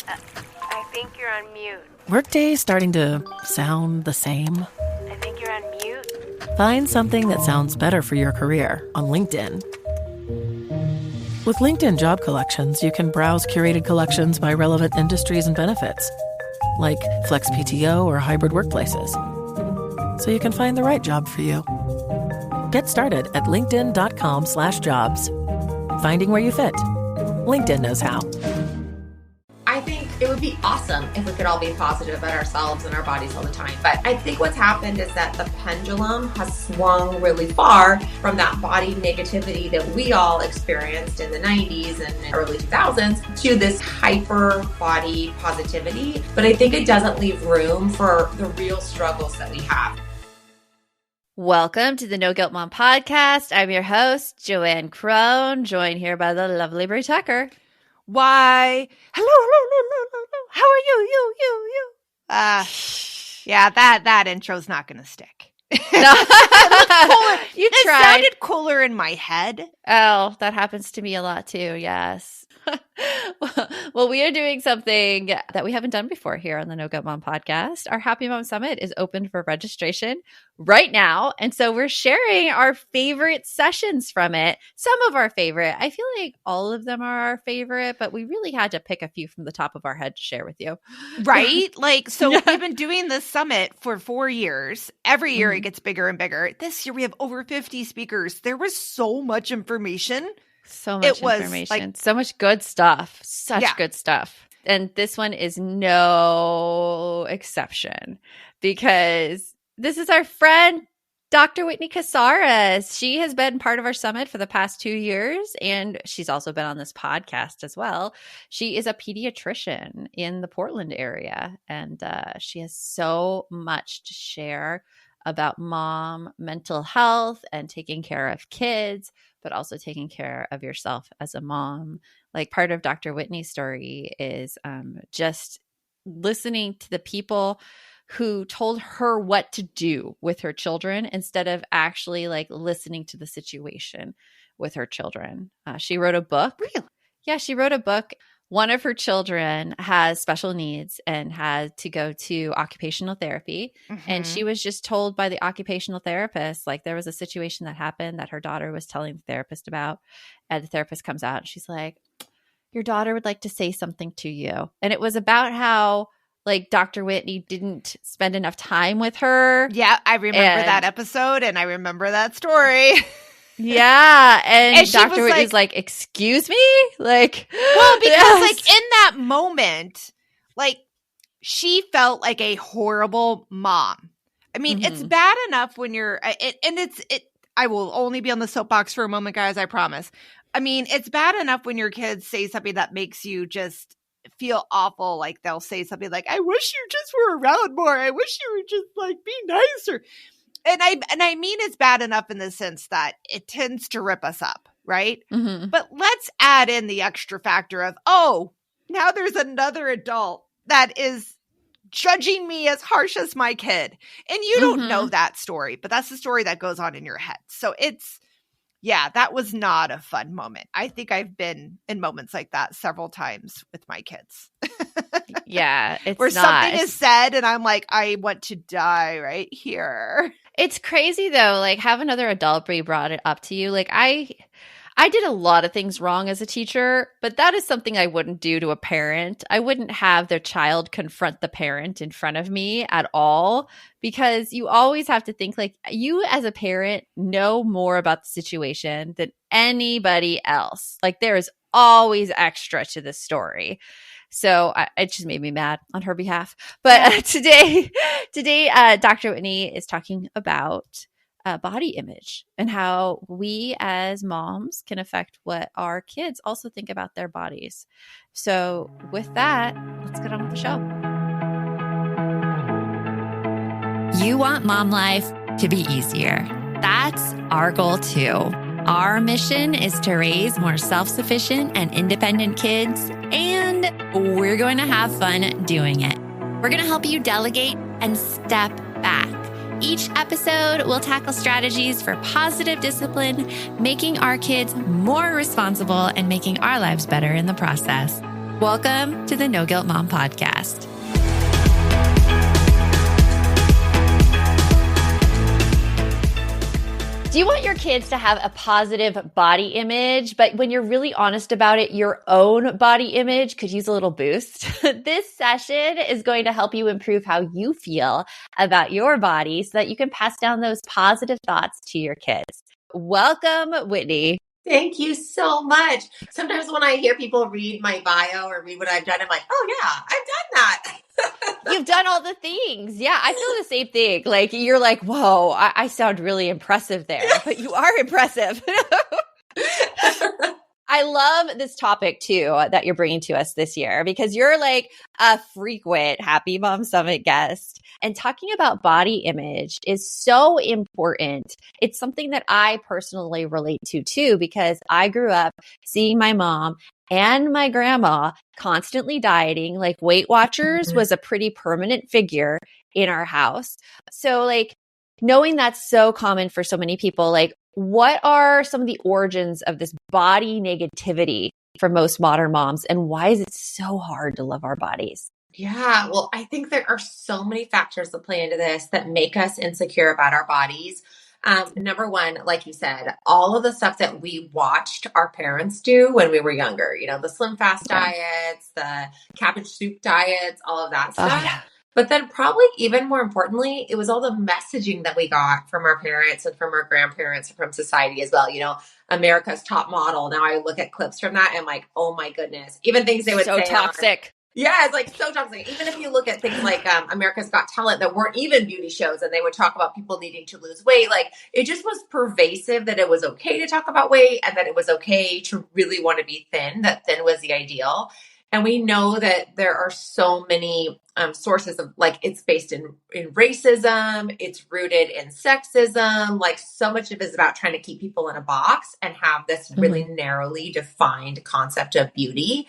I think you're on mute. Workday starting to sound the same? I think you're on mute. Find something that sounds better for your career on LinkedIn. With LinkedIn Job Collections, you can browse curated collections by relevant industries and benefits, like flex PTO or hybrid workplaces, so you can find the right job for you. Get started at linkedin.com/jobs. Finding where you fit. LinkedIn knows how. I think it would be awesome if we could all be positive about ourselves and our bodies all the time. But I think what's happened is that the pendulum has swung really far from that body negativity that we all experienced in the 90s and early 2000s to this hyper body positivity. But I think it doesn't leave room for the real struggles that we have. Welcome to the No Guilt Mom podcast. I'm your host, Joanne Crone, joined here by the lovely Brie Tucker. Why? Hello. How are you? Yeah, that intro's not going to stick. No. You It tried. sounded cooler in my head. Oh, that happens to me a lot too, yes. Well, we are doing something that we haven't done before here on the No Guilt Mom podcast. Our Happy Mom Summit is open for registration right now. And so we're sharing our favorite sessions from it. Some of our favorite. I feel like all of them are our favorite, but we really had to pick a few from the top of our head to share with you. Right? So we've been doing this summit for 4 years. Every year it gets bigger and bigger. This year we have over 50 speakers. There was so much information. So much information. So much good stuff. Such good stuff. And this one is no exception because this is our friend, Dr. Whitney Casares. She has been part of our summit for the past 2 years, and she's also been on this podcast as well. She is a pediatrician in the Portland area, and she has so much to share about mom mental health and taking care of kids, but also taking care of yourself as a mom. Like, part of Dr. Whitney's story is just listening to the people who told her what to do with her children instead of actually like listening to the situation with her children. She wrote a book. Really? Yeah, she wrote a book. One of her children has special needs and had to go to occupational therapy. And she was just told by the occupational therapist, like, there was a situation that happened that her daughter was telling the therapist about. And the therapist comes out and she's like, your daughter would like to say something to you. And it was about how, like, Dr. Whitney didn't spend enough time with her. Yeah, I remember that episode and I remember that story. Yeah. And Dr. was Whitney's like, excuse me? Like, well, because like in that moment, like, she felt like a horrible mom. I mean, it's bad enough when you're, I will only be on the soapbox for a moment, guys, I promise. I mean, it's bad enough when your kids say something that makes you just feel awful. Like, they'll say something like, I wish you just were around more. I wish you would just like be nicer. And I mean, it's bad enough in the sense that it tends to rip us up, right? But let's add in the extra factor of, oh, now there's another adult that is judging me as harsh as my kid. And you don't know that story, but that's the story that goes on in your head. So that was not a fun moment. I think I've been in moments like that several times with my kids. Yeah, it's where not. Something is said and I'm like, I want to die right here. It's crazy though, like, have another adult brought it up to you. Like, I did a lot of things wrong as a teacher, but that is something I wouldn't do to a parent. I wouldn't have their child confront the parent in front of me at all, because you always have to think, like, you as a parent know more about the situation than anybody else. Like, there is always extra to the story. So it just made me mad on her behalf. But today, Dr. Whitney is talking about body image and how we as moms can affect what our kids also think about their bodies. So with that, let's get on with the show. You want mom life to be easier. That's our goal too. Our mission is to raise more self-sufficient and independent kids, and we're going to have fun doing it. We're going to help you delegate and step back. Each episode will tackle strategies for positive discipline, making our kids more responsible and making our lives better in the process. Welcome to the No Guilt Mom Podcast. Do you want your kids to have a positive body image, but when you're really honest about it, your own body image could use a little boost? This session is going to help you improve how you feel about your body so that you can pass down those positive thoughts to your kids. Welcome, Whitney. Thank you so much. Sometimes when I hear people read my bio or read what I've done, I'm like, oh yeah, I've done that. You've done all the things. Yeah, I feel the same thing. Like, you're like, whoa, I sound really impressive there, but you are impressive. I love this topic too that you're bringing to us this year because you're like a frequent Happy Mom Summit guest, and talking about body image is so important. It's something that I personally relate to too, because I grew up seeing my mom and my grandma constantly dieting. Like, Weight Watchers was a pretty permanent figure in our house. So like, knowing that's so common for so many people, like, what are some of the origins of this body negativity for most modern moms, and why is it so hard to love our bodies? Yeah, well, I think there are so many factors that play into this that make us insecure about our bodies. Number one, like you said, all of the stuff that we watched our parents do when we were younger, you know, the slim fast diets, the cabbage soup diets, all of that stuff. Oh, yeah. But then probably even more importantly, it was all the messaging that we got from our parents and from our grandparents and from society as well. You know, America's Top Model. Now I look at clips from that and I'm like, oh my goodness. Even things they would say. So toxic. Yeah, it's like so toxic. Even if you look at things like America's Got Talent that weren't even beauty shows, and they would talk about people needing to lose weight, like it just was pervasive that it was okay to talk about weight and that it was okay to really want to be thin, that thin was the ideal. And we know that there are so many sources of, like, it's based in racism, it's rooted in sexism, like so much of it is about trying to keep people in a box and have this really narrowly defined concept of beauty.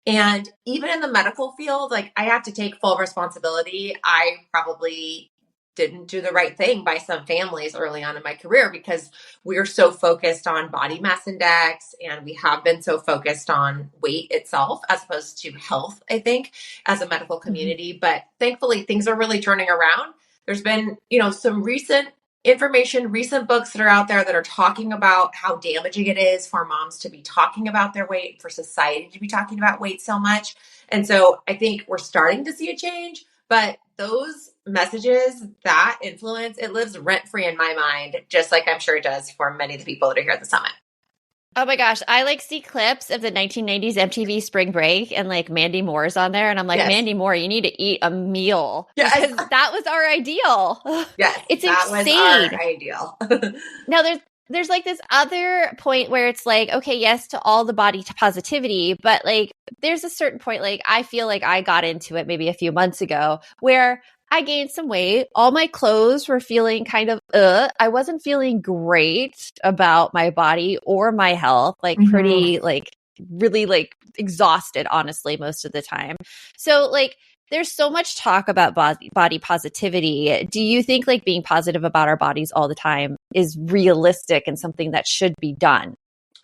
And even in the medical field, like, I have to take full responsibility. I probably didn't do the right thing by some families early on in my career because we're so focused on body mass index and we have been so focused on weight itself as opposed to health, I think, as a medical community. But thankfully, things are really turning around. There's been, you know, some recent information, recent books that are out there that are talking about how damaging it is for moms to be talking about their weight, for society to be talking about weight so much. And so I think we're starting to see a change, but those messages, that influence, it lives rent-free in my mind, just like I'm sure it does for many of the people that are here at the summit. Oh my gosh, I like see clips of the 1990s MTV Spring Break and like Mandy Moore's on there. And I'm like, yes. Mandy Moore, you need to eat a meal. Yes. Because that was our ideal. Yes, it's that insane. Was our ideal. Now there's like this other point where it's like, okay, yes to all the body positivity, but like there's a certain point, like I feel like I got into it maybe a few months ago where I gained some weight. All my clothes were feeling kind of, I wasn't feeling great about my body or my health, like pretty, like really like exhausted, honestly, most of the time. So like, there's so much talk about body positivity. Do you think like being positive about our bodies all the time is realistic and something that should be done?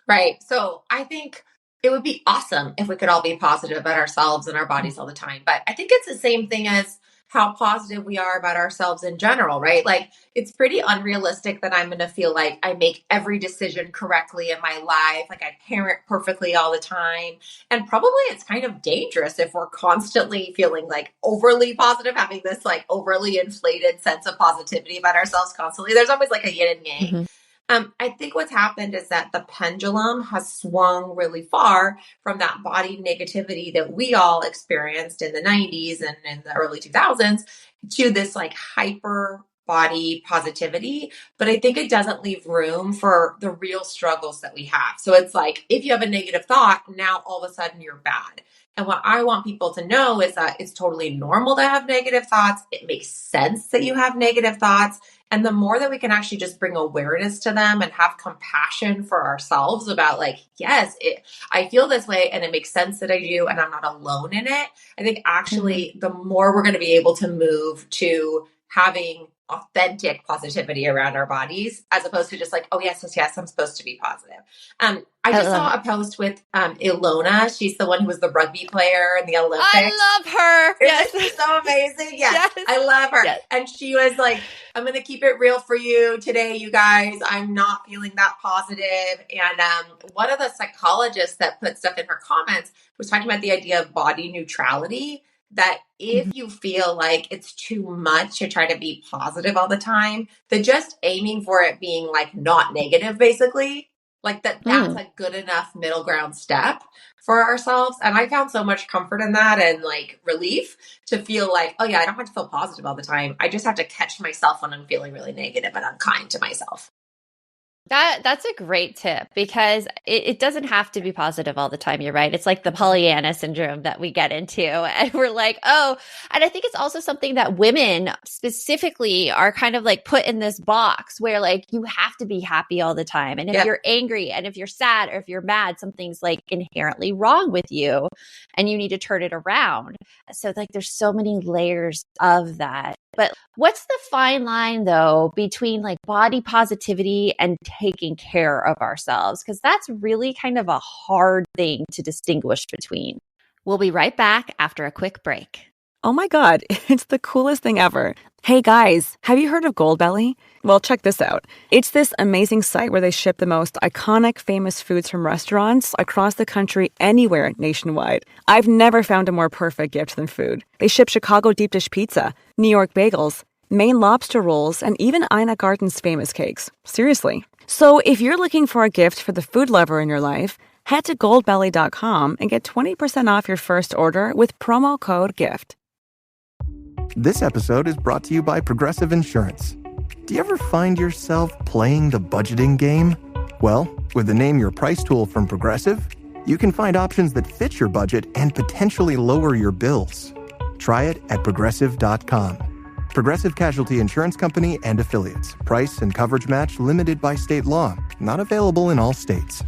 Right. So I think it would be awesome if we could all be positive about ourselves and our bodies all the time. But I think it's the same thing as how positive we are about ourselves in general, right? Like, it's pretty unrealistic that I'm going to feel like I make every decision correctly in my life, like I parent perfectly all the time. And probably it's kind of dangerous if we're constantly feeling like overly positive, having this like overly inflated sense of positivity about ourselves constantly. There's always like a yin and yang. I think what's happened is that the pendulum has swung really far from that body negativity that we all experienced in the 90s and in the early 2000s to this like hyper body positivity. But I think it doesn't leave room for the real struggles that we have. So it's like, if you have a negative thought, now all of a sudden you're bad. And what I want people to know is that it's totally normal to have negative thoughts. It makes sense that you have negative thoughts. And the more that we can actually just bring awareness to them and have compassion for ourselves about like, yes, I feel this way and it makes sense that I do and I'm not alone in it. I think actually the more we're going to be able to move to having authentic positivity around our bodies, as opposed to just like, oh, yes, yes, yes, I'm supposed to be positive. I just saw a post with Ilona. She's the one who was the rugby player in the Olympics. I love her. Yes. Isn't she so amazing? Yes. I love her. Yes. And she was like, I'm going to keep it real for you today, you guys. I'm not feeling that positive. And one of the psychologists that put stuff in her comments was talking about the idea of body neutrality, that if you feel like it's too much to try to be positive all the time, that just aiming for it being like not negative, basically, like that's a good enough middle ground step for ourselves. And I found so much comfort in that and like relief to feel like, oh yeah, I don't have to feel positive all the time. I just have to catch myself when I'm feeling really negative and unkind to myself. That's a great tip, because it doesn't have to be positive all the time. You're right. It's like the Pollyanna syndrome that we get into, and we're like, oh, and I think it's also something that women specifically are kind of like put in this box where like you have to be happy all the time. And if you're angry and if you're sad or if you're mad, something's like inherently wrong with you and you need to turn it around. So like there's so many layers of that. But what's the fine line, though, between like body positivity and taking care of ourselves? Because that's really kind of a hard thing to distinguish between. We'll be right back after a quick break. Oh my God, it's the coolest thing ever. Hey guys, have you heard of Goldbelly? Well, check this out. It's this amazing site where they ship the most iconic, famous foods from restaurants across the country, anywhere nationwide. I've never found a more perfect gift than food. They ship Chicago deep dish pizza, New York bagels, Maine lobster rolls, and even Ina Garten's famous cakes. Seriously. So if you're looking for a gift for the food lover in your life, head to goldbelly.com and get 20% off your first order with promo code GIFT. This episode is brought to you by Progressive Insurance. Do you ever find yourself playing the budgeting game? Well, with the Name Your Price tool from Progressive, you can find options that fit your budget and potentially lower your bills. Try it at Progressive.com. Progressive Casualty Insurance Company and Affiliates. Price and coverage match limited by state law. Not available in all states.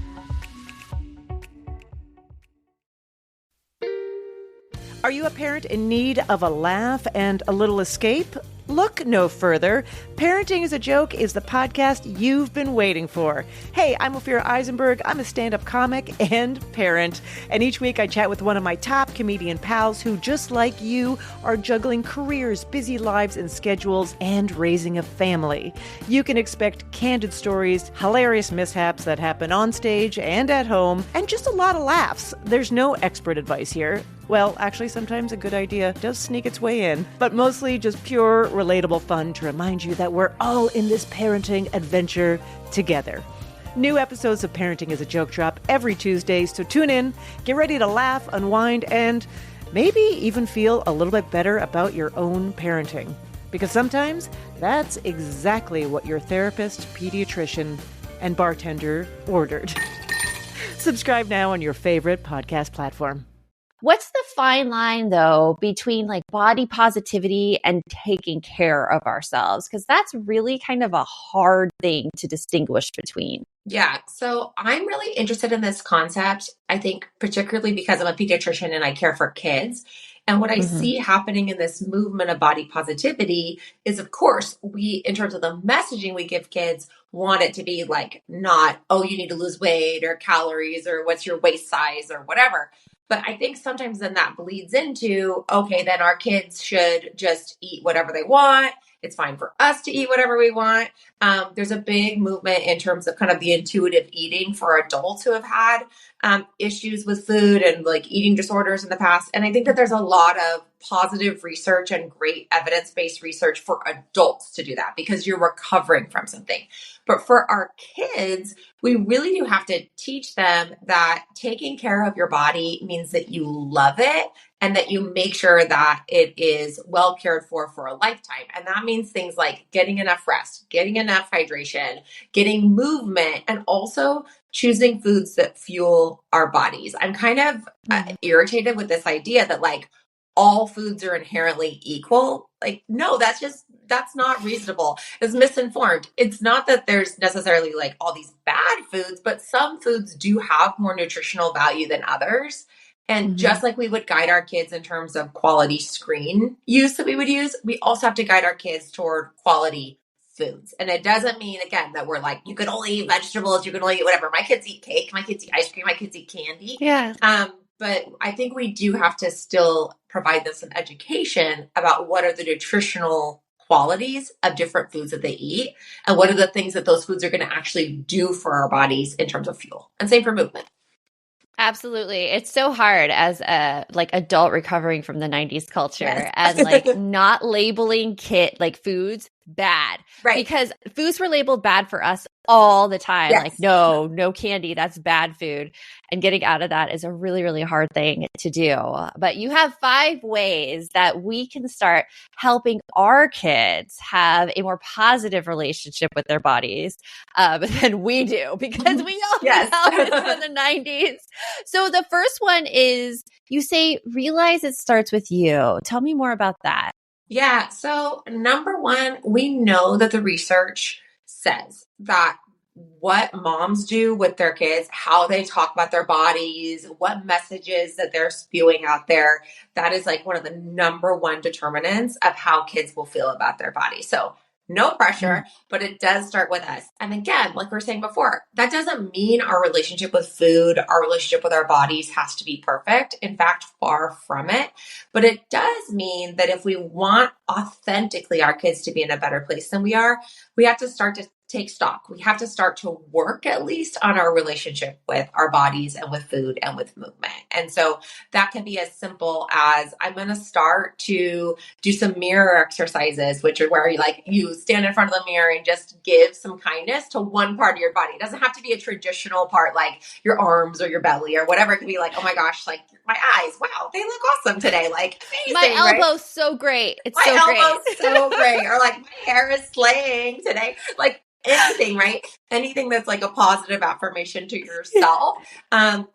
Are you a parent in need of a laugh and a little escape? Look no further. Parenting is a Joke is the podcast you've been waiting for. Hey, I'm Ophira Eisenberg. I'm a stand-up comic and parent. And each week I chat with one of my top comedian pals who, just like you, are juggling careers, busy lives and schedules, and raising a family. You can expect candid stories, hilarious mishaps that happen on stage and at home, and just a lot of laughs. There's no expert advice here. Well, actually, sometimes a good idea does sneak its way in, but mostly just pure, relatable fun to remind you that we're all in this parenting adventure together. New episodes of Parenting is a Joke drop every Tuesday, so tune in, get ready to laugh, unwind, and maybe even feel a little bit better about your own parenting. Because sometimes that's exactly what your therapist, pediatrician, and bartender ordered. Subscribe now on your favorite podcast platform. What's the fine line, though, between like body positivity and taking care of ourselves? Because that's really kind of a hard thing to distinguish between. Yeah. So I'm really interested in this concept, I think, particularly because I'm a pediatrician and I care for kids. And what I see happening in this movement of body positivity is, of course, we, in terms of the messaging we give kids, want it to be like not, oh, you need to lose weight or calories or what's your waist size or whatever. But I think sometimes then that bleeds into, okay, then our kids should just eat whatever they want. It's fine for us to eat whatever we want. There's a big movement in terms of kind of the intuitive eating for adults who have had issues with food and like eating disorders in the past. And I think that there's a lot of positive research and great evidence-based research for adults to do that because you're recovering from something. But for our kids, we really do have to teach them that taking care of your body means that you love it and that you make sure that it is well cared for a lifetime. And that means things like getting enough rest, getting enough hydration, getting movement, and also choosing foods that fuel our bodies. I'm kind of irritated with this idea that like all foods are inherently equal. Like, no, that's not reasonable. It's misinformed. It's not that there's necessarily like all these bad foods, but some foods do have more nutritional value than others. And just like we would guide our kids in terms of quality screen use that we would use, we also have to guide our kids toward quality foods. And it doesn't mean, again, that we're like, you can only eat vegetables, you can only eat whatever. My kids eat cake, my kids eat ice cream, my kids eat candy. Yeah. But I think we do have to still provide them some education about what are the nutritional qualities of different foods that they eat and what are the things that those foods are going to actually do for our bodies in terms of fuel. And same for movement. Absolutely. It's so hard as a adult recovering from the 90s culture Yes. and not labeling foods bad. Right. Because foods were labeled bad for us all the time. Yes. No candy, that's bad food. And getting out of that is a really, really hard thing to do. But you have 5 ways that we can start helping our kids have a more positive relationship with their bodies than we do, because we all know it's from the 90s. So the first one is, you say, realize it starts with you. Tell me more about that. Yeah. So number one, we know that the research says that what moms do with their kids, how they talk about their bodies, what messages that they're spewing out there, that is like one of the number one determinants of how kids will feel about their body. So no pressure, but it does start with us. And again, like we were saying before, that doesn't mean our relationship with food, our relationship with our bodies has to be perfect. In fact, far from it. But it does mean that if we want authentically our kids to be in a better place than we are, we have to start to take stock. We have to start to work at least on our relationship with our bodies and with food and with movement. And so that can be as simple as, I'm going to start to do some mirror exercises, which are where you stand in front of the mirror and just give some kindness to one part of your body. It doesn't have to be a traditional part like your arms or your belly or whatever. It can be like, oh my gosh, like my eyes, wow, they look awesome today. Like amazing, my elbow's right? so great. It's my so great. elbow's so great. Or like my hair is slaying today. Like anything, right? Anything that's like a positive affirmation to yourself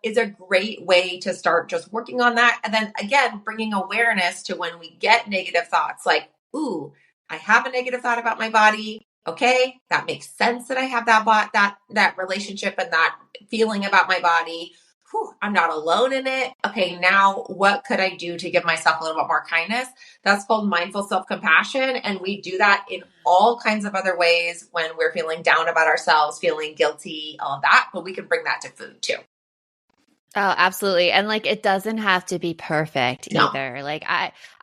is a great way to start just working on that. And then again, bringing awareness to when we get negative thoughts like, ooh, I have a negative thought about my body. Okay, that makes sense that I have that relationship and that feeling about my body. Whew, I'm not alone in it. Okay, now what could I do to give myself a little bit more kindness? That's called mindful self-compassion. And we do that in all kinds of other ways when we're feeling down about ourselves, feeling guilty, all of that. But we can bring that to food too. Oh, absolutely. And it doesn't have to be perfect either.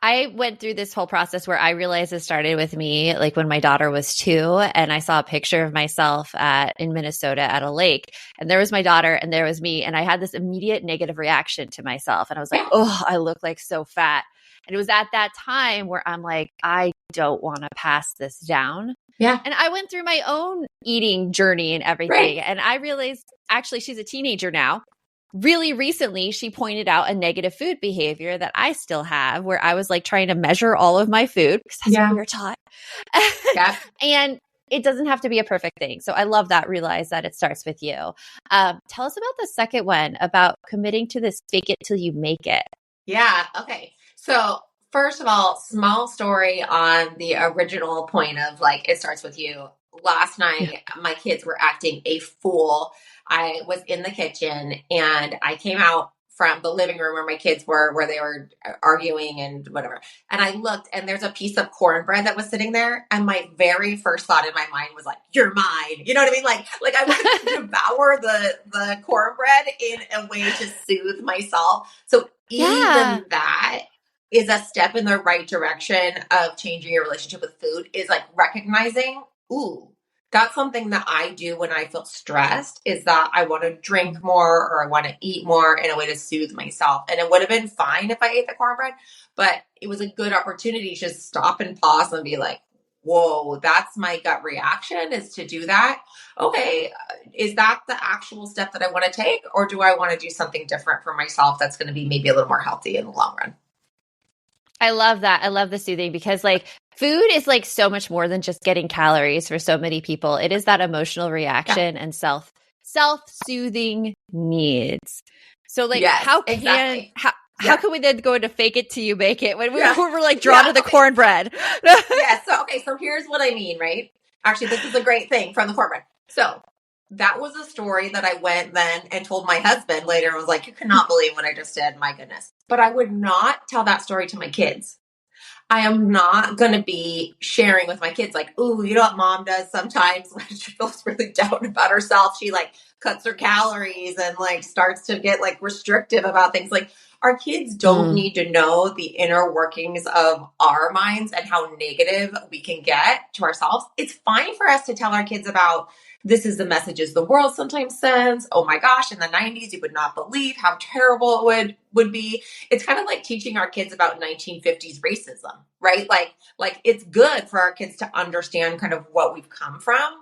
I went through this whole process where I realized it started with me, when my daughter was 2 and I saw a picture of myself in Minnesota at a lake, and there was my daughter and there was me. And I had this immediate negative reaction to myself. And I was like, oh, I look so fat. And it was at that time where I'm like, I don't want to pass this down. Yeah. And I went through my own eating journey and everything. Right. And I realized, actually, she's a teenager now. Really recently, she pointed out a negative food behavior that I still have, where I was trying to measure all of my food, because that's what we were taught. Yeah. And it doesn't have to be a perfect thing. So I love that. Realize that it starts with you. Tell us about the second one, about committing to this fake it till you make it. Yeah. Okay. So first of all, small story on the original point of it starts with you. Last night, my kids were acting a fool. I was in the kitchen and I came out from the living room where my kids were, where they were arguing and whatever. And I looked and there's a piece of cornbread that was sitting there. And my very first thought in my mind was like, you're mine. You know what I mean? Like I wanted to devour the cornbread in a way to soothe myself. So even that is a step in the right direction of changing your relationship with food, is recognizing, ooh, that's something that I do when I feel stressed, is that I want to drink more or I want to eat more in a way to soothe myself. And it would have been fine if I ate the cornbread, but it was a good opportunity to just stop and pause and be like, whoa, that's my gut reaction, is to do that. Okay, is that the actual step that I want to take? Or do I want to do something different for myself that's going to be maybe a little more healthy in the long run? I love that. I love the soothing, because food is so much more than just getting calories for so many people. It is that emotional reaction and self-soothing needs. So how can we then go into fake it till you make it when we're drawn to the cornbread? Yeah. So here's what I mean, right? Actually, this is a great thing from the cornbread. So that was a story that I went then and told my husband later and was like, you cannot believe what I just did. My goodness. But I would not tell that story to my kids. I am not going to be sharing with my kids like, ooh, you know what mom does sometimes when she feels really down about herself. She like cuts her calories and like starts to get like restrictive about things. Like our kids don't need to know the inner workings of our minds and how negative we can get to ourselves. It's fine for us to tell our kids about this is the messages the world sometimes sends. Oh my gosh, in the 90s, you would not believe how terrible it would be. It's kind of like teaching our kids about 1950s racism, right? Like it's good for our kids to understand kind of what we've come from,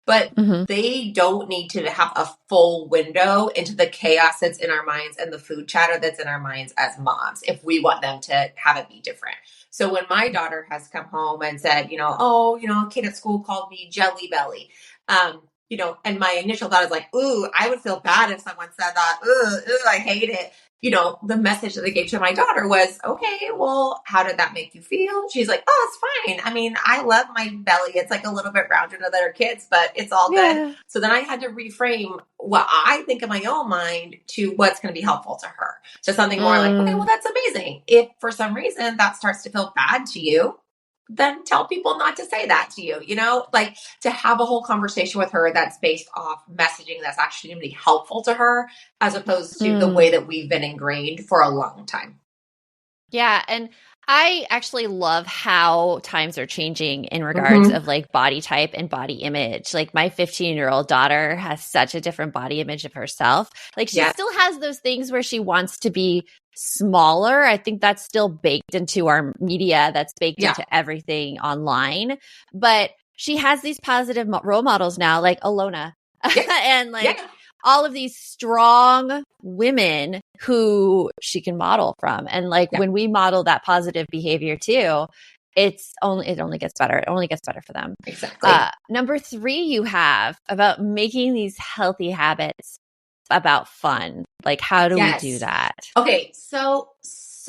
but they don't need to have a full window into the chaos that's in our minds and the food chatter that's in our minds as moms if we want them to have it be different. So when my daughter has come home and said, a kid at school called me Jelly Belly, and my initial thought is like, ooh, I would feel bad if someone said that. Ooh, I hate it. The message that I gave to my daughter was, okay, well, how did that make you feel? She's like, oh, it's fine. I mean, I love my belly. It's like a little bit rounder than other kids, but it's all good. So then I had to reframe what I think in my own mind to what's going to be helpful to her. So something more like, okay, well, that's amazing. If for some reason that starts to feel bad to you, then tell people not to say that to you, like to have a whole conversation with her that's based off messaging that's actually going to be helpful to her as opposed to the way that we've been ingrained for a long time. Yeah. And I actually love how times are changing in regards of like body type and body image. Like my 15-year-old daughter has such a different body image of herself. Like she still has those things where she wants to be smaller. I think that's still baked into our media. That's baked into everything online. But she has these positive role models now, like Alona and like all of these strong women who she can model from. And like when we model that positive behavior too, it only gets better. It only gets better for them. Exactly. Number 3, you have about making these healthy habits about fun. Like, how do we do that? Okay.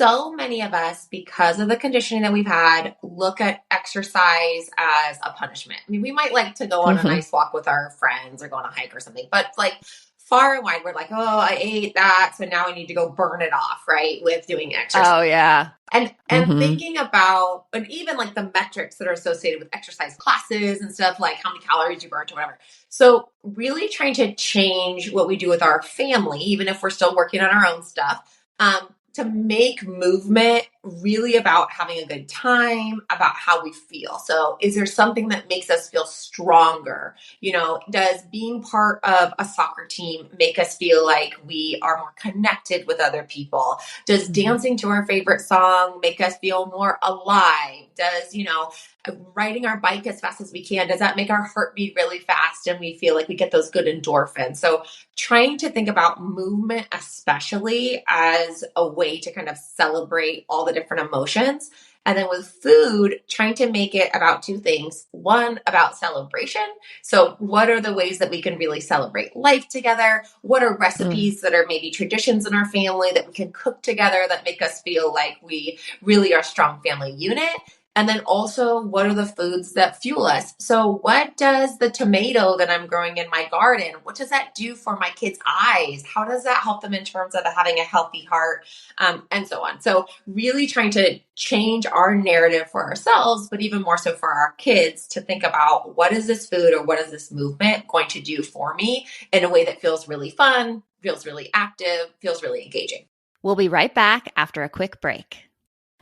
So many of us, because of the conditioning that we've had, look at exercise as a punishment. I mean, we might like to go on a nice walk with our friends or go on a hike or something, but like far and wide, we're like, oh, I ate that, so now I need to go burn it off, right? With doing exercise. Oh, yeah. And thinking about, and even like the metrics that are associated with exercise classes and stuff, like how many calories you burnt or whatever. So really trying to change what we do with our family, even if we're still working on our own stuff, to make movement really about having a good time, about how we feel. So is there something that makes us feel stronger? Does being part of a soccer team make us feel like we are more connected with other people? Does dancing to our favorite song make us feel more alive? Does, riding our bike as fast as we can, does that make our heart beat really fast and we feel like we get those good endorphins? So trying to think about movement, especially as a way to kind of celebrate all the different emotions. And then with food, trying to make it about 2 things. One, about celebration. So what are the ways that we can really celebrate life together? What are recipes that are maybe traditions in our family that we can cook together that make us feel like we really are a strong family unit? And then also, what are the foods that fuel us? So what does the tomato that I'm growing in my garden, what does that do for my kids' eyes? How does that help them in terms of having a healthy heart, and so on? So really trying to change our narrative for ourselves, but even more so for our kids to think about what is this food or what is this movement going to do for me in a way that feels really fun, feels really active, feels really engaging. We'll be right back after a quick break.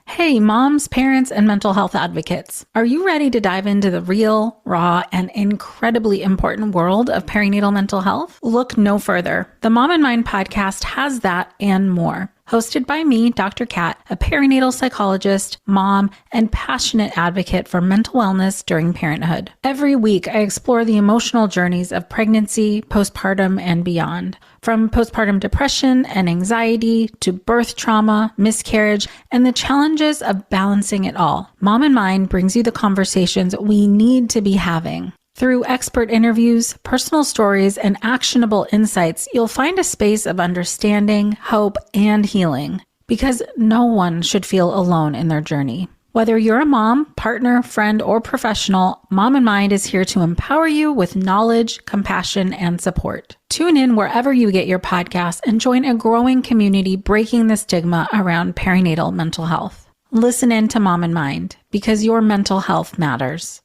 Hey, moms, parents, and mental health advocates. Are you ready to dive into the real, raw, and incredibly important world of perinatal mental health? Look no further. The Mom and Mind podcast has that and more. Hosted by me, Dr. Kat, a perinatal psychologist, mom, and passionate advocate for mental wellness during parenthood. Every week, I explore the emotional journeys of pregnancy, postpartum, and beyond. From postpartum depression and anxiety to birth trauma, miscarriage, and the challenges of balancing it all. Mom and Mind brings you the conversations we need to be having. Through expert interviews, personal stories, and actionable insights, you'll find a space of understanding, hope, and healing. Because no one should feel alone in their journey. Whether you're a mom, partner, friend, or professional, Mom and Mind is here to empower you with knowledge, compassion, and support. Tune in wherever you get your podcasts and join a growing community breaking the stigma around perinatal mental health. Listen in to Mom and Mind, because your mental health matters.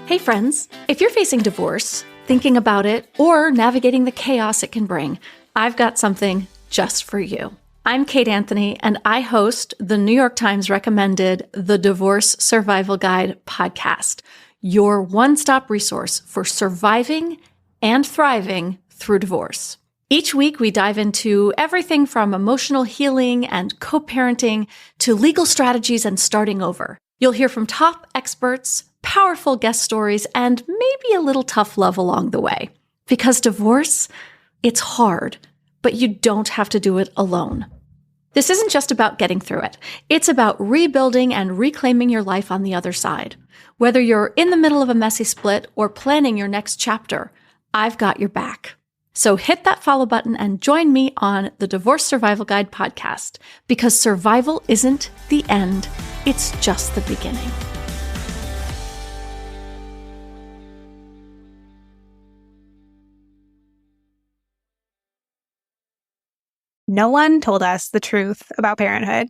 Hey friends, if you're facing divorce, thinking about it, or navigating the chaos it can bring, I've got something just for you. I'm Kate Anthony, and I host the New York Times recommended The Divorce Survival Guide podcast, your one-stop resource for surviving and thriving through divorce. Each week, we dive into everything from emotional healing and co-parenting to legal strategies and starting over. You'll hear from top experts, powerful guest stories, and maybe a little tough love along the way. Because divorce, it's hard, but you don't have to do it alone. This isn't just about getting through it. It's about rebuilding and reclaiming your life on the other side. Whether you're in the middle of a messy split or planning your next chapter, I've got your back. So hit that follow button and join me on the Divorce Survival Guide podcast, because survival isn't the end. It's just the beginning. No one told us the truth about parenthood.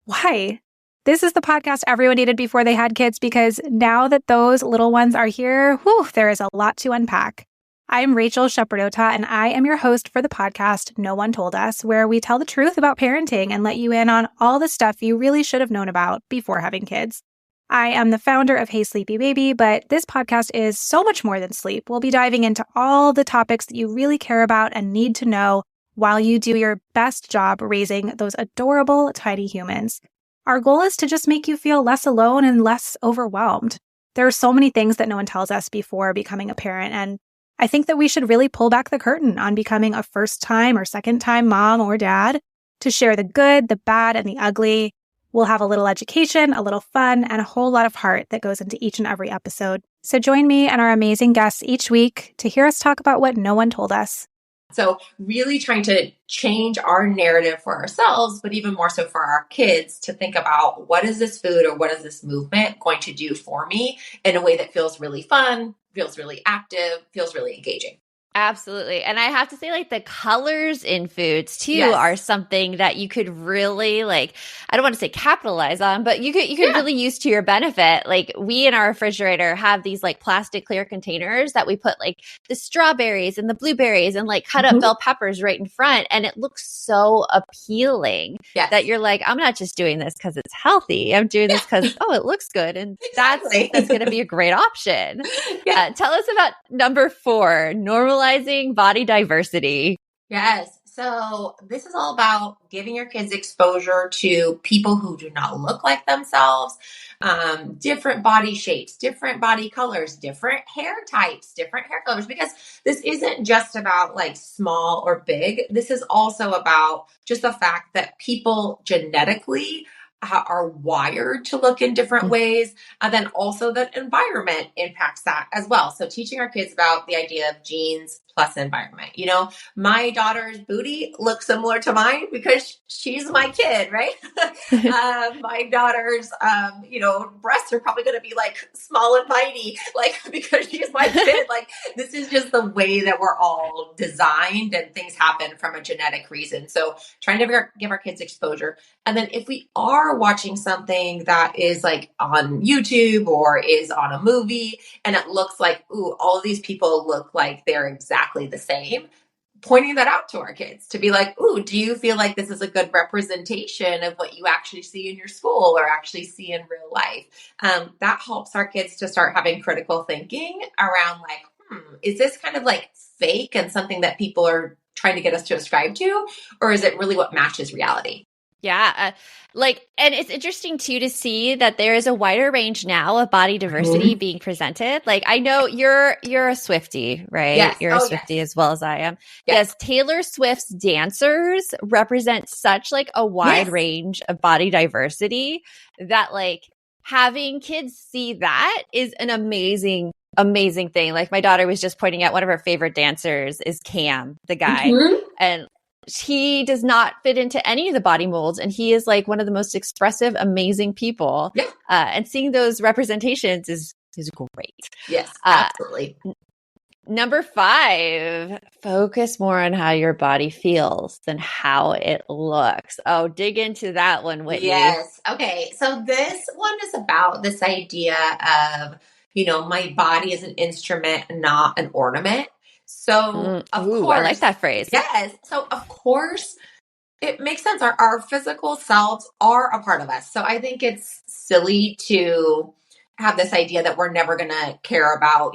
Why? This is the podcast everyone needed before they had kids, because now that those little ones are here, there is a lot to unpack. I'm Rachel Shepardota, and I am your host for the podcast No One Told Us, where we tell the truth about parenting and let you in on all the stuff you really should have known about before having kids. I am the founder of Hey Sleepy Baby, but this podcast is so much more than sleep. We'll be diving into all the topics that you really care about and need to know while you do your best job raising those adorable, tiny humans. Our goal is to just make you feel less alone and less overwhelmed. There are so many things that no one tells us before becoming a parent, and I think that we should really pull back the curtain on becoming a first-time or second-time mom or dad to share the good, the bad, and the ugly. We'll have a little education, a little fun, and a whole lot of heart that goes into each and every episode. So join me and our amazing guests each week to hear us talk about what no one told us. So really trying to change our narrative for ourselves, but even more so for our kids, to think about, what is this food or what is this movement going to do for me in a way that feels really fun, feels really active, feels really engaging. Absolutely. And I have to say, like, the colors in foods too are something that you could really, like, I don't want to say capitalize on, but you could really use to your benefit. Like, we in our refrigerator have these like plastic clear containers that we put like the strawberries and the blueberries and like cut up bell peppers right in front. And it looks so appealing that you're like, I'm not just doing this because it's healthy. I'm doing this because, it looks good. And that's going to be a great option. Tell us about number 4, normalizing body diversity. Yes. So this is all about giving your kids exposure to people who do not look like themselves, different body shapes, different body colors, different hair types, different hair colors, because this isn't just about like small or big. This is also about just the fact that people genetically are wired to look in different ways. And then also the environment impacts that as well. So teaching our kids about the idea of genes plus environment. You know, my daughter's booty looks similar to mine because she's my kid, right? My daughter's, breasts are probably going to be like small and mighty, like because she's my kid. Like, this is just the way that we're all designed, and things happen from a genetic reason. So trying to give our kids exposure. And then if we are watching something that is like on YouTube or is on a movie and it looks like, all of these people look like they're exactly the same, pointing that out to our kids to be like, do you feel like this is a good representation of what you actually see in your school or actually see in real life? That helps our kids to start having critical thinking around like, is this kind of like fake and something that people are trying to get us to ascribe to, or is it really what matches reality? Yeah. And it's interesting too to see that there is a wider range now of body diversity being presented. Like, I know you're a Swiftie, right? Yes. You're a Swiftie as well as I am. Yes. Taylor Swift's dancers represent such like a wide range of body diversity that like having kids see that is an amazing thing. Like, my daughter was just pointing out one of her favorite dancers is Cam, the guy. And he does not fit into any of the body molds, and he is like one of the most expressive, amazing people. Yeah. And seeing those representations is great. Yes, absolutely. Number 5, focus more on how your body feels than how it looks. Oh, dig into that one, Whitney. Yes. Okay. So this one is about this idea of, my body is an instrument, not an ornament. So of course, I like that phrase. Yes. So of course, it makes sense. Our physical selves are a part of us. So I think it's silly to have this idea that we're never going to care about,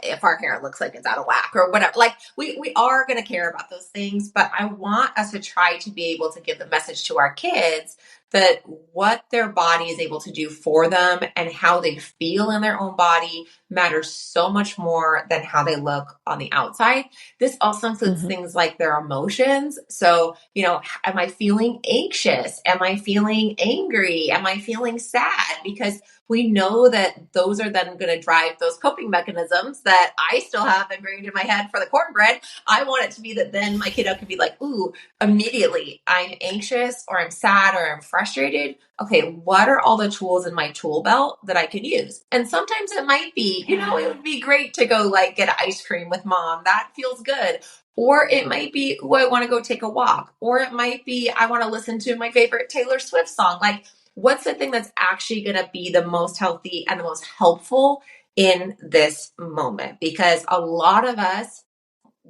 if our hair looks like it's out of whack or whatever. Like we are going to care about those things, but I want us to try to be able to give the message to our kids that what their body is able to do for them and how they feel in their own body matters so much more than how they look on the outside. This also includes things like their emotions. So, am I feeling anxious? Am I feeling angry? Am I feeling sad? Because we know that those are then going to drive those coping mechanisms that I still have ingrained in my head for the cornbread. I want it to be that then my kiddo can be like, ooh, immediately I'm anxious or I'm sad or I'm frustrated. Okay, what are all the tools in my tool belt that I could use? And sometimes it might be, it would be great to go like get ice cream with mom. That feels good. Or it might be, I want to go take a walk. Or it might be, I want to listen to my favorite Taylor Swift song. Like, what's the thing that's actually going to be the most healthy and the most helpful in this moment? Because a lot of us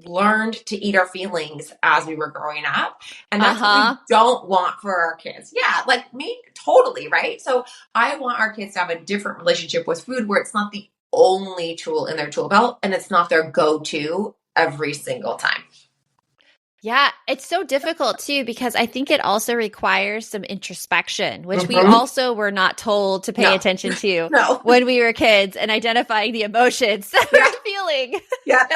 learned to eat our feelings as we were growing up. And that's what we don't want for our kids. Yeah, like me, totally, right? So I want our kids to have a different relationship with food where it's not the only tool in their tool belt and it's not their go-to every single time. Yeah, it's so difficult too, because I think it also requires some introspection, which we also were not told to pay attention to when we were kids, and identifying the emotions that we're feeling. Yeah.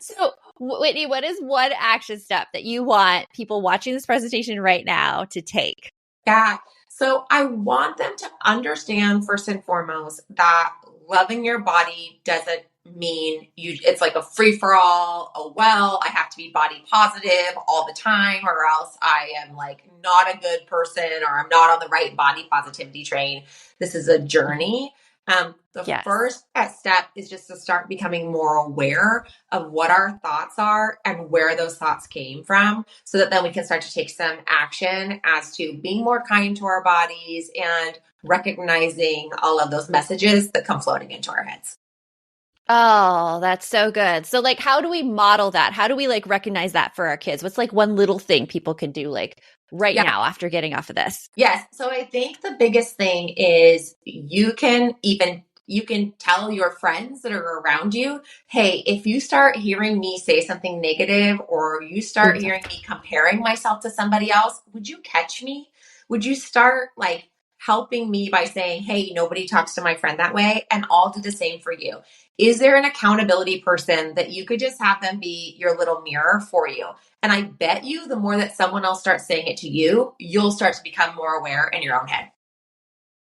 So, Whitney, what is one action step that you want people watching this presentation right now to take? Yeah. So I want them to understand first and foremost that loving your body doesn't mean it's like a free-for-all. I have to be body positive all the time or else I am like not a good person or I'm not on the right body positivity train. This is a journey. The first step is just to start becoming more aware of what our thoughts are and where those thoughts came from, so that then we can start to take some action as to being more kind to our bodies and recognizing all of those messages that come floating into our heads. Oh, that's so good. So like, how do we model that? How do we like recognize that for our kids? What's like one little thing people can do like right now after getting off of this? Yes. So I think the biggest thing is you can tell your friends that are around you, hey, if you start hearing me say something negative or you start hearing me comparing myself to somebody else, would you catch me? Would you start like helping me by saying, hey, nobody talks to my friend that way, and I'll do the same for you? Is there an accountability person that you could just have them be your little mirror for you? And I bet you the more that someone else starts saying it to you, you'll start to become more aware in your own head.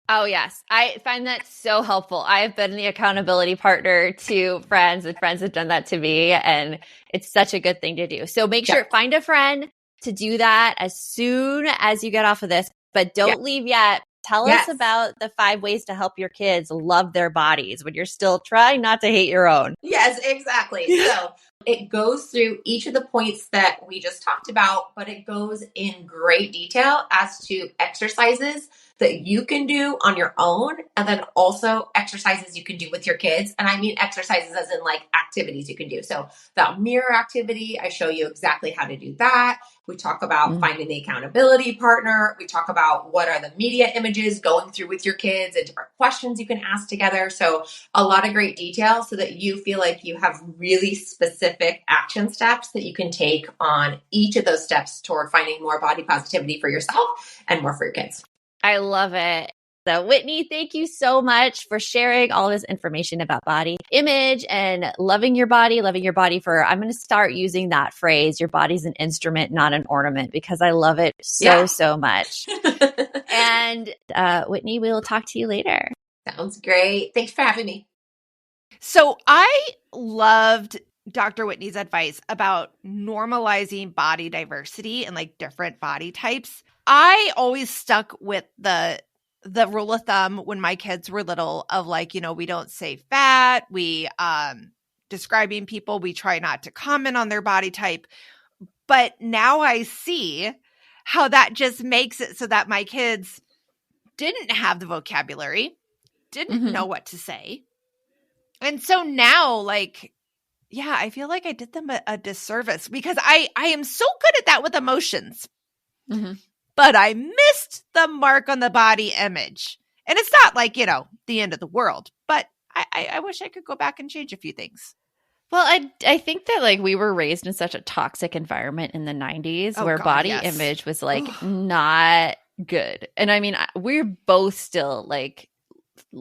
Oh, yes. I find that so helpful. I have been the accountability partner to friends, and friends have done that to me. And it's such a good thing to do. So make sure, find a friend to do that as soon as you get off of this, but don't leave yet. Tell us about the 5 ways to help your kids love their bodies when you're still trying not to hate your own. Yes, exactly. So it goes through each of the points that we just talked about, but it goes in great detail as to exercises that you can do on your own, and then also exercises you can do with your kids. And I mean exercises as in like activities you can do. So that mirror activity, I show you exactly how to do that. We talk about finding the accountability partner. We talk about what are the media images going through with your kids and different questions you can ask together. So a lot of great detail so that you feel like you have really specific action steps that you can take on each of those steps toward finding more body positivity for yourself and more for your kids. I love it. So Whitney, thank you so much for sharing all this information about body image and loving your body for, I'm going to start using that phrase, your body's an instrument, not an ornament, because I love it so much. And Whitney, we will talk to you later. Sounds great. Thanks for having me. So I loved Dr. Whitney's advice about normalizing body diversity and like different body types. I always stuck with the rule of thumb when my kids were little of like, you know, we don't say fat, we describing people, we try not to comment on their body type. But now I see how that just makes it so that my kids didn't have the vocabulary, didn't know what to say. And so now, like, yeah, I feel like I did them a disservice because I am so good at that with emotions. But I missed the mark on the body image. And it's not like, you know, the end of the world, but I wish I could go back and change a few things. Well, I think that like we were raised in such a toxic environment in the 90s where body image was like not good. And I mean, we're both still like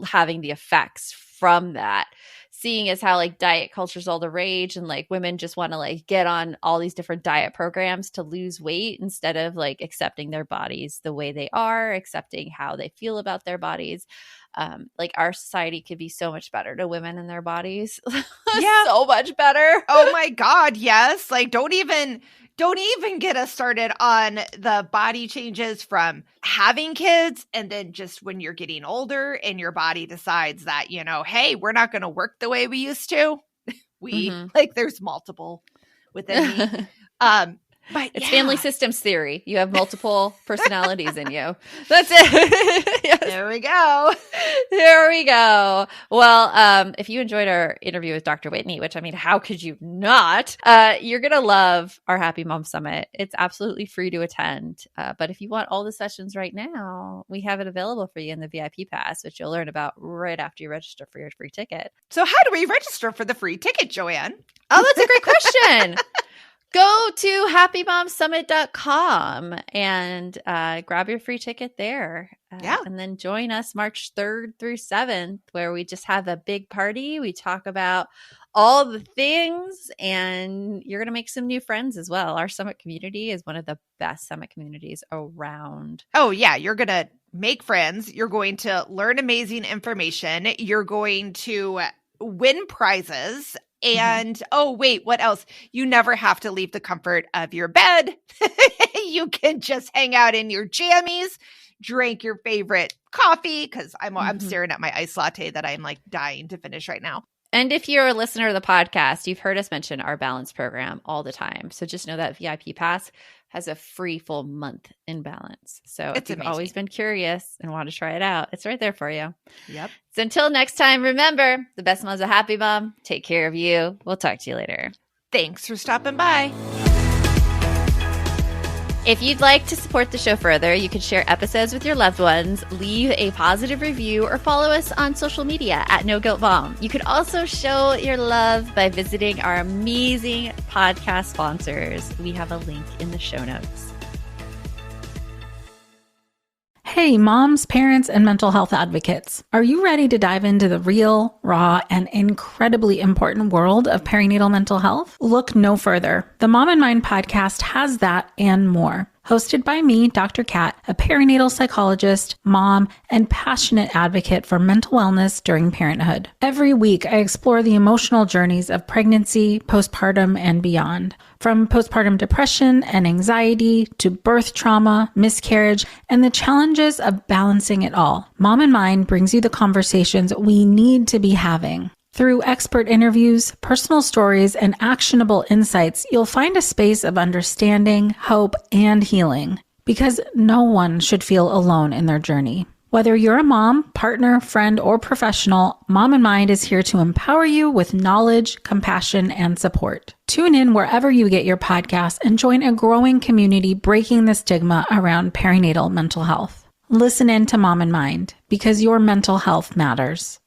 having the effects from that, seeing as how like diet culture is all the rage and like women just want to like get on all these different diet programs to lose weight instead of like accepting their bodies the way they are, accepting how they feel about their bodies. Like our society could be so much better to women and their bodies. Yeah. So much better. Oh my God. Yes. Like don't even get us started on the body changes from having kids and then just when you're getting older and your body decides that, you know, hey, we're not going to work the way we used to. Like there's multiple within me. But it's family systems theory. You have multiple personalities in you. That's it. Yes. There we go. There we go. Well, if you enjoyed our interview with Dr. Whitney, which I mean, how could you not? You're going to love our Happy Mom Summit. It's absolutely free to attend. But if you want all the sessions right now, we have it available for you in the VIP pass, which you'll learn about right after you register for your free ticket. So how do we register for the free ticket, Joanne? Oh, that's a great question. Go to happymomsummit.com and grab your free ticket there. And then join us March 3rd through 7th, where we just have a big party. We talk about all the things, and you're going to make some new friends as well. Our summit community is one of the best summit communities around. Oh, yeah. You're going to make friends. You're going to learn amazing information. You're going to win prizes. And oh, wait, what else? You never have to leave the comfort of your bed. You can just hang out in your jammies, drink your favorite coffee, because I'm staring at my iced latte that I'm like dying to finish right now. And if you're a listener of the podcast, you've heard us mention our Balance program all the time. So just know that VIP Pass has a free full month in Balance. So if you've always been curious and want to try it out, it's right there for you. Yep. So until next time, remember, the best mom's a happy mom. Take care of you. We'll talk to you later. Thanks for stopping by. If you'd like to support the show further, you can share episodes with your loved ones, leave a positive review, or follow us on social media at No Guilt Mom. You can also show your love by visiting our amazing podcast sponsors. We have a link in the show notes. Hey, moms, parents, and mental health advocates. Are you ready to dive into the real, raw, and incredibly important world of perinatal mental health? Look no further. The Mom and Mind podcast has that and more. Hosted by me, Dr. Kat, a perinatal psychologist, mom, and passionate advocate for mental wellness during parenthood. Every week, I explore the emotional journeys of pregnancy, postpartum, and beyond. From postpartum depression and anxiety to birth trauma, miscarriage, and the challenges of balancing it all. Mom and Mind brings you the conversations we need to be having. Through expert interviews, personal stories, and actionable insights, you'll find a space of understanding, hope, and healing. Because no one should feel alone in their journey. Whether you're a mom, partner, friend, or professional, Mom and Mind is here to empower you with knowledge, compassion, and support. Tune in wherever you get your podcasts and join a growing community breaking the stigma around perinatal mental health. Listen in to Mom and Mind, because your mental health matters.